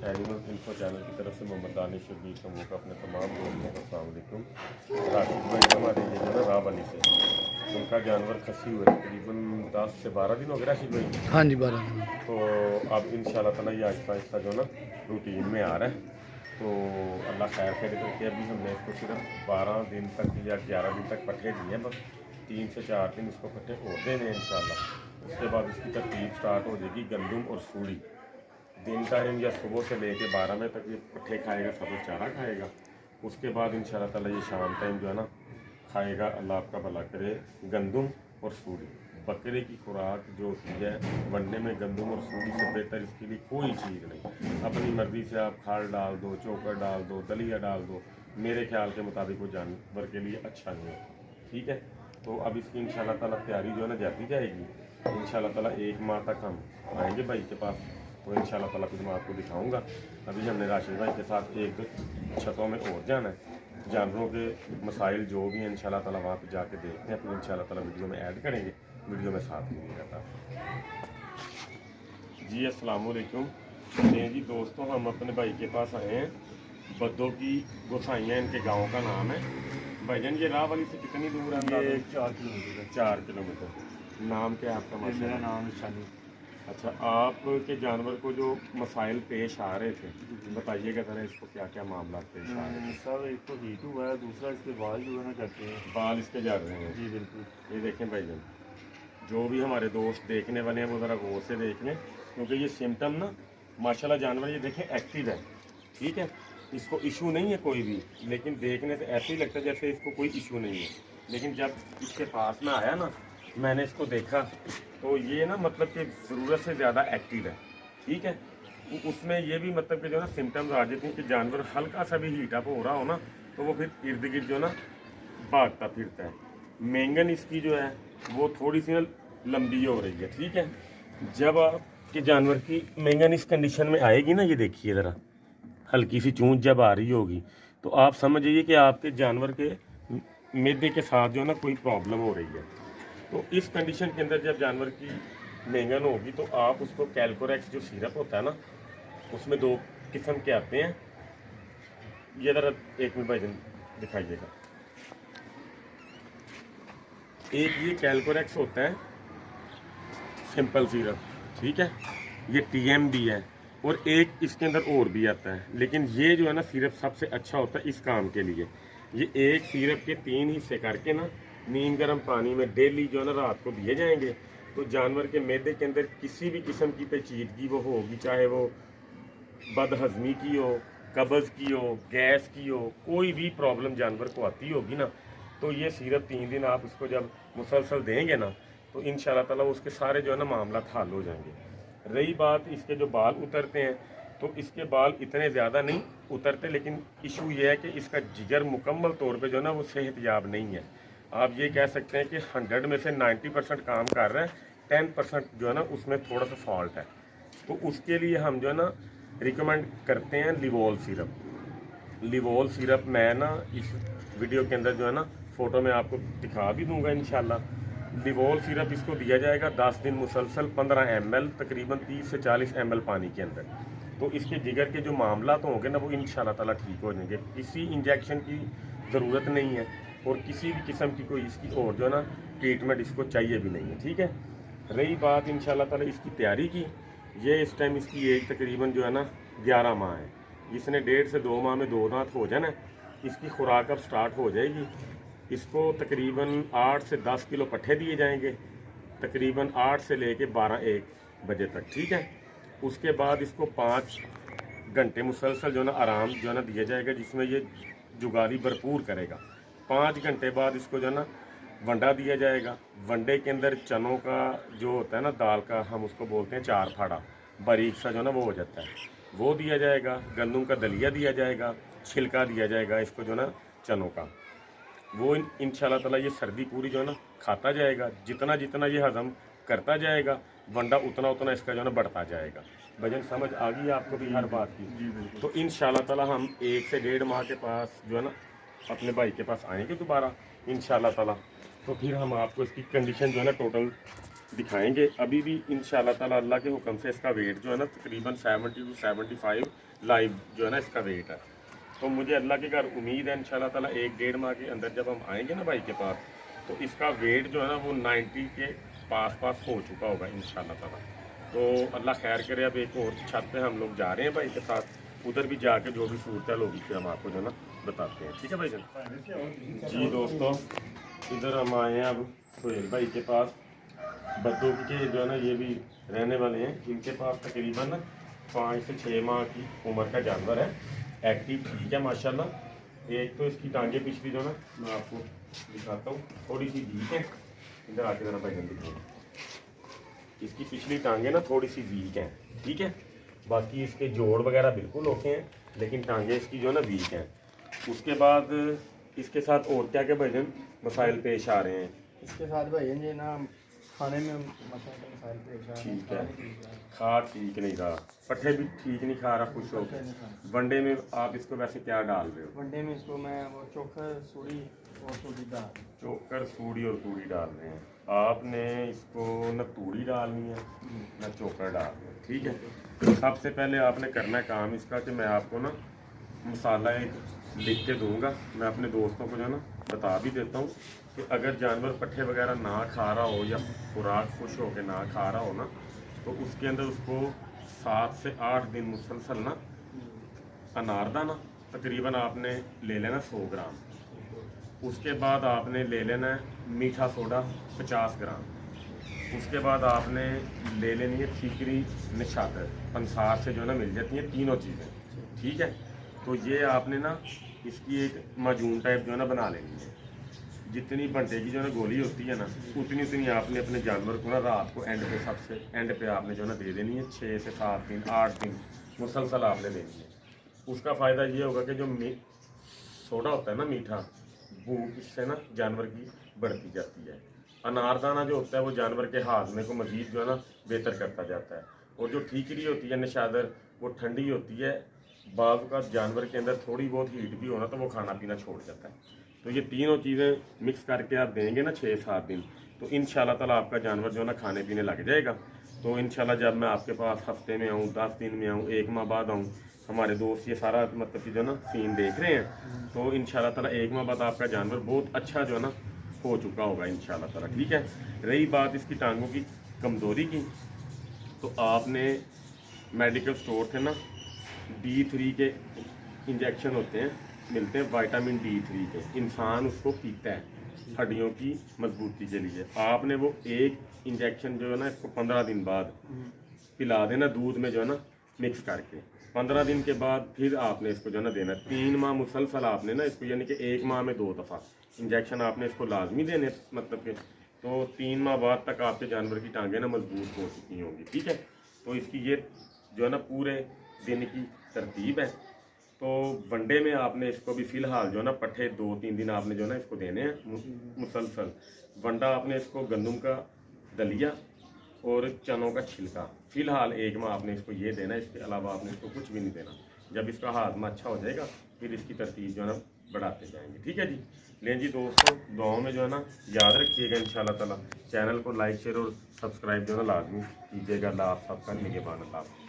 Animal info channel की तरफ से मोहम्मद दानिश शबीर समूह का अपने तमाम दोस्तों को अस्सलाम वालेकुम। राशिद भाई हमारे ये जो है राह वाली से उनका जानवर खसी हुए तकरीबन 10 से 12 दिन हो गए राशिद भाई। हाँ जी 12 दिन। तो अब इंशाल्लाह ताला ये आहिस्ता आहिस्ता जो ना रूटीन में आ रहा है। तो अल्लाह खैर करे करके अभी हमने इसको सिर्फ 12 दिन तक या 11 दिन तक पट्ठे दिए, बस 3 से 4 दिन इसको पट्ठे और देने हैं इंशाल्लाह। उसके बाद इसकी तरतीब स्टार्ट हो जाएगी गंदम और सूड़ी। दिन टाइम या सुबह से लेके 12 बजे तक ये पट्ठे खाएगा, सब्ज़ चारा खाएगा। उसके बाद इंशाल्लाह ताला ये शाम टाइम जो है ना खाएगा, अल्लाह आपका भला करे, गंदम और सूड़ी। बकरे की खुराक जो होती है वनडे में गंदम और सूड़ी से बेहतर इसके लिए कोई चीज़ नहीं। अपनी मर्ज़ी से आप खाल डाल दो, चोकर डाल दो, दलिया डाल दो, मेरे ख्याल के मुताबिक वो जानवर के लिए अच्छा नहीं है। ठीक है, तो अब इसकी इंशाल्लाह ताला तैयारी जो है ना जाती जाएगी। इंशाल्लाह ताला 1 माह तक हम आएंगे भाई के पास, तो इंशाल्लाह ताला फिर मैं आपको दिखाऊंगा। अभी हमने राशिद भाई के साथ 1 छतों में और जाना है, जानवरों के मसाइल जो भी हैं इंशाल्लाह ताला वहाँ पे जाके देखते हैं, फिर इंशाल्लाह ताला वीडियो में ऐड करेंगे, वीडियो में साथ में रहता जी। अस्सलाम वालेकुम जी दोस्तों, हम अपने भाई के पास आए हैं, बद्दों की गोसाइयाँ इनके गाँव का नाम है। भाईजान ये राह वाली से कितनी दूर है? ये 4 किलोमीटर। 4 किलोमीटर। नाम क्या है आपका? मेरा नाम शानी। अच्छा, आपके जानवर को जो मसाइल पेश आ रहे थे बताइएगा ज़रा, इसको क्या क्या मामला पेश आ रहे हैं? सर एक तो हीट हुआ है, दूसरा इसके बाल जो है ना करते हैं। बाल इसके जा रहे हैं जी बिल्कुल। ये देखें भाईजान, जो भी हमारे दोस्त देखने वाले हैं वो ज़रा गौर से देख लें, क्योंकि ये सिम्टम ना माशाल्लाह जानवर ये देखें एक्टिव है। ठीक है, इसको इशू नहीं है कोई भी, लेकिन देखने से ऐसे ही लगता है जैसे इसको कोई इशू नहीं है। लेकिन जब इसके पास में आया ना, मैंने इसको देखा तो ये ना मतलब कि ज़रूरत से ज़्यादा एक्टिव है। ठीक है, उसमें ये भी मतलब कि जो ना सिम्टम्स आ जाते हैं कि जानवर हल्का सा भी हीट अप हो रहा हो ना तो वो फिर इर्द गिर्द जो ना भागता फिरता है। मेंगन इसकी जो है वो थोड़ी सी ना लंबी हो रही है। ठीक है, जब आपके जानवर की मेंगन इस कंडीशन में आएगी ना, ये देखिए ज़रा हल्की सी चूंच जब आ रही होगी तो आप समझ जाइए कि आपके जानवर के मैदे के साथ जो ना कोई प्रॉब्लम हो रही है। तो इस कंडीशन के अंदर जब जानवर की मेंगन होगी तो आप उसको कैल्कोरेक्स जो सिरप होता है ना, उसमें 2 किस्म के आते हैं। ये ज़रा 1 मिनट भाई दिखाइएगा। एक ये कैल्कोरेक्स होता है सिंपल सिरप, ठीक है, ये TMB है, और एक इसके अंदर और भी आता है, लेकिन ये जो है ना सिरप सबसे अच्छा होता है इस काम के लिए। ये एक सिरप के 3 हिस्से करके ना नीम गर्म पानी में डेली जो है ना रात को दिए जाएंगे, तो जानवर के मैदे के अंदर किसी भी किस्म की पेचीदगी वो होगी, चाहे वो बदहजमी की हो, कब्ज़ की हो, गैस की हो, कोई भी प्रॉब्लम जानवर को आती होगी ना, तो ये सिरप 3 दिन आप इसको जब मुसलसल देंगे ना तो इंशाल्लाह ताला उसके सारे जो है ना मामला हल हो जाएंगे। रही बात इसके जो बाल उतरते हैं, तो इसके बाल इतने ज़्यादा नहीं उतरते, लेकिन इशू ये है कि इसका जिगर मुकम्मल तौर पे जो है ना वो सेहतयाब नहीं है। आप ये कह सकते हैं कि 100 में से 90% काम कर रहा है, 10% जो है ना उसमें थोड़ा सा फॉल्ट है। तो उसके लिए हम जो है ना रिकमेंड करते हैं लिवोल सिरप। लिवोल सिरप मैं ना इस वीडियो के अंदर जो है ना फ़ोटो में आपको दिखा भी दूंगा इंशाल्लाह। लिवोल सिरप इसको दिया जाएगा 10 दिन मुसलसल 15 ml तकरीबन 30 से 40 ml पानी के अंदर। तो इसके जिगर के जो मामला तो होंगे ना वो इंशाल्लाह ताला ठीक हो जाएंगे। किसी इंजेक्शन की ज़रूरत नहीं है और किसी भी किस्म की कोई इसकी और जो है ना ट्रीटमेंट इसको चाहिए भी नहीं है। ठीक है, रही बात इंशाल्लाह ताला इसकी तैयारी की, ये इस टाइम इसकी एज तकरीबन जो है ना 11 माह है। इसने 1.5 से 2 माह में 2 दांत हो जाना। इसकी खुराक अब स्टार्ट हो जाएगी। इसको तकरीबन 8 से 10 किलो पट्ठे दिए जाएंगे, तकरीबन 8 से लेके 12-1 बजे तक। ठीक है, उसके बाद इसको 5 घंटे मुसलसल जो है ना आराम जो है ना दिया जाएगा, जिसमें ये जुगाली भरपूर करेगा। 5 घंटे बाद इसको जो है ना वंडा दिया जाएगा। वंडे के अंदर चनों का जो होता है ना दाल का, हम उसको बोलते हैं 4 फाड़ा, बारीक सा जो है ना वो हो जाता है, वो दिया जाएगा। गंदम का दलिया दिया जाएगा, छिलका दिया जाएगा इसको जो ना चनों का। वो इंशाल्लाह ताला ये सर्दी पूरी जो है ना खाता जाएगा। जितना जितना ये हज़म करता जाएगा वंडा उतना उतना इसका जो है ना बढ़ता जाएगा। वजन समझ आ गई आपको भी हर बात की? जी बिल्कुल। तो इंशाल्लाह ताला हम 1 से 1.5 माह के पास जो है ना अपने भाई के पास आएंगे दोबारा इंशाल्लाह ताला। तो फिर हम आपको इसकी कंडीशन जो है ना टोटल दिखाएंगे। अभी भी इंशाल्लाह ताला अल्लाह के हुक्म से इसका वेट जो है ना तकरीबन 70 to 75 लाइव जो है ना इसका वेट है। तो मुझे अल्लाह के घर उम्मीद है इंशाल्लाह ताला 1-1.5 माह के अंदर जब हम आएंगे ना भाई के पास, तो इसका वेट जो है ना वो 90 के पास हो चुका होगा इंशाल्लाह ताला। तो अल्लाह खैर करे। अब एक और छत पे हम लोग जा रहे हैं भाई के साथ, उधर भी जाके जो भी सूरत होगी फिर हम आपको जो है ना बताते हैं, ठीक है भाई जान। जी दोस्तों, इधर हम आए हैं अब सोहेल भाई के पास। बद्दू के जो है ना ये भी रहने वाले हैं, इनके पास तकरीबन 5 से 6 माह की उम्र का जानवर है, एक्टिव ठीक है माशाल्लाह। एक तो इसकी टांगे पिछली जो ना मैं आपको दिखाता हूँ, थोड़ी सी वीक है। इधर आके जरा भाई दिखाऊँ, इसकी पिछली टांगे ना थोड़ी सी वीक हैं, ठीक है। बाकी इसके जोड़ वगैरह बिल्कुल ओके हैं, लेकिन टांगे इसकी जो है ना वीक हैं। उसके बाद इसके साथ और क्या क्या भजन मसाइल पेश आ रहे हैं? इसके साथ भैया जी ना खाने में मसाइल पेश आ रहे हैं। ठीक है, खा ठीक नहीं रहा, पट्ठे भी ठीक नहीं खा रहा खुश हो। वनडे में आप इसको वैसे क्या डाल रहे हो? वनडे में इसको मैं वो चोकर सूड़ी और सूड़ी दाल, चोकर सूड़ी और तूड़ी डाल रहे हैं। आपने इसको न तूड़ी डालनी है न चोकर डालनी है, ठीक है। तो सबसे पहले आपने करना है काम इसका कि मैं आपको ना मसाला एक लिख के दूंगा। मैं अपने दोस्तों को जो है ना बता भी देता हूँ कि अगर जानवर पट्ठे वगैरह ना खा रहा हो या खुराक खुश हो के ना खा रहा हो ना, तो उसके अंदर उसको 7 से 8 दिन मुसलसल ना अनारदाना तकरीबन आपने ले लेना 100 ग्राम। उसके बाद आपने ले लेना है मीठा सोडा 50 ग्राम। उसके बाद आपने ले लेनी है ठीकरी निशातर, पंसार से जो है ना मिल जाती हैं तीनों चीज़ें, ठीक है। तो ये आपने ना इसकी एक माजून टाइप जो है ना बना लेनी है। जितनी भंटे की जो है ना गोली होती है ना, उतनी उतनी आपने अपने जानवर को ना रात को एंड पे सबसे एंड पे आपने जो है ना दे देनी है। 6 से 7 दिन 8 दिन मुसलसल आपने देनी है। उसका फ़ायदा ये होगा कि जो सोडा होता है ना मीठा, भूख इससे ना जानवर की बढ़ती जाती है। अनारदाना जो होता है वो जानवर के हाजमे को मज़ीद जो है ना बेहतर करता जाता है। और जो ठीकरी होती है निशादर, वो ठंडी होती है। बाज़ का जानवर के अंदर थोड़ी बहुत हीट भी होना तो वो खाना पीना छोड़ जाता है। तो ये तीनों चीज़ें मिक्स करके आप देंगे ना 6-7 दिन, तो इंशाल्लाह ताला आपका जानवर जो है ना खाने पीने लग जाएगा। तो इंशाल्लाह जब मैं आपके पास हफ्ते में आऊँ, 10 दिन में आऊँ, 1 माह बाद आऊँ, हमारे दोस्त ये सारा मतलब कि जो है ना सीन देख रहे हैं, तो इंशाल्लाह ताला 1 माह बाद आपका जानवर बहुत अच्छा जो है ना हो चुका होगा इंशाल्लाह ताला, ठीक है। रही बात इसकी टांगों की कमज़ोरी की, तो आपने मेडिकल स्टोर से ना D3 के इंजेक्शन होते हैं, मिलते हैं विटामिन D3 के। इंसान उसको पीता है हड्डियों की मजबूती के लिए। आपने वो एक इंजेक्शन जो है ना इसको 15 दिन बाद पिला देना दूध में जो है ना मिक्स करके। 15 दिन के बाद फिर आपने इसको जो है ना देना। 3 माह मुसलसल आपने ना इसको, यानी कि 1 माह में 2 दफ़ा इंजेक्शन आपने इसको लाजमी देने, मतलब कि तो 3 माह बाद तक आपके जानवर की टांगें ना मजबूत हो चुकी होंगी, ठीक है। तो इसकी ये जो है ना पूरे दिन की तरतीब है। तो वनडे में आपने इसको भी फ़िलहाल जो है ना पट्ठे 2-3 दिन आपने जो है ना इसको देने हैं मुसलसल। वंडा आपने इसको गंदम का दलिया और चनों का छिलका, फ़िलहाल 1 माह आपने इसको ये देना है। इसके अलावा आपने इसको कुछ भी नहीं देना। जब इसका हाजमा अच्छा हो जाएगा फिर इसकी तरतीब जो है ना बढ़ाते जाएंगे, ठीक है जी। लें जी दोस्तों, दुआओं में जो है ना याद रखिएगा इंशाल्लाह ताला। चैनल को लाइक शेयर और सब्सक्राइब जो है ना लाजमी कीजिएगा। अल्लाह आप सबका निगहबान। अल्लाह।